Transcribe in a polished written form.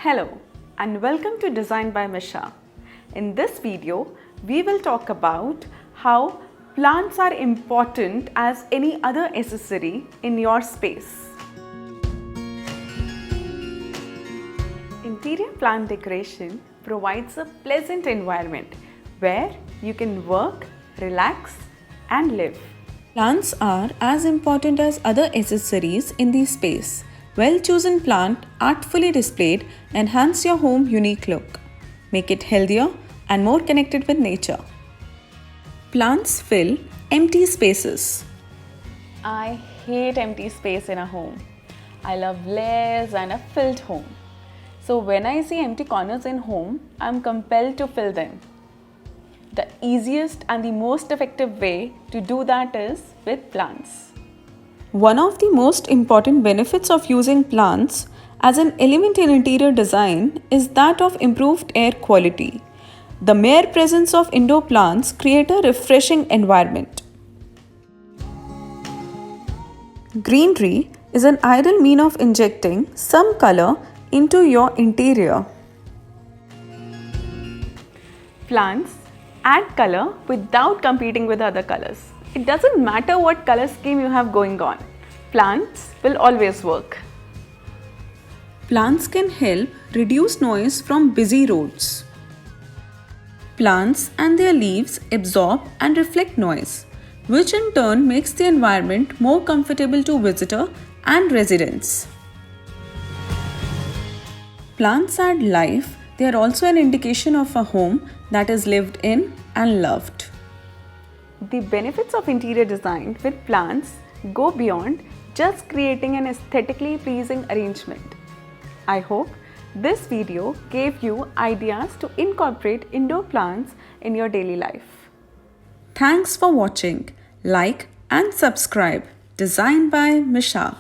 Hello and welcome to Design by Misha. In this video, we will talk about how plants are important as any other accessory in your space. Interior plant decoration provides a pleasant environment where you can work, relax, and live. Plants are as important as other accessories in the space. Well-chosen plant, artfully displayed, enhance your home unique look. Make it healthier and more connected with nature. Plants fill empty spaces. I hate empty space in a home. I love layers and a filled home. So when I see empty corners in home, I'm compelled to fill them. The easiest and the most effective way to do that is with plants. One of the most important benefits of using plants as an element in interior design is that of improved air quality. The mere presence of indoor plants create a refreshing environment. Greenery is an ideal means of injecting some color into your interior. Plants add color without competing with other colors. It doesn't matter what color scheme you have going on. Plants will always work. Plants can help reduce noise from busy roads. Plants and their leaves absorb and reflect noise, which in turn makes the environment more comfortable to visitors and residents. Plants add life. They are also an indication of a home that is lived in and loved. The benefits of interior design with plants go beyond just creating an aesthetically pleasing arrangement. I hope this video gave you ideas to incorporate indoor plants in your daily life. Thanks for watching. Like and subscribe. Design by Misha.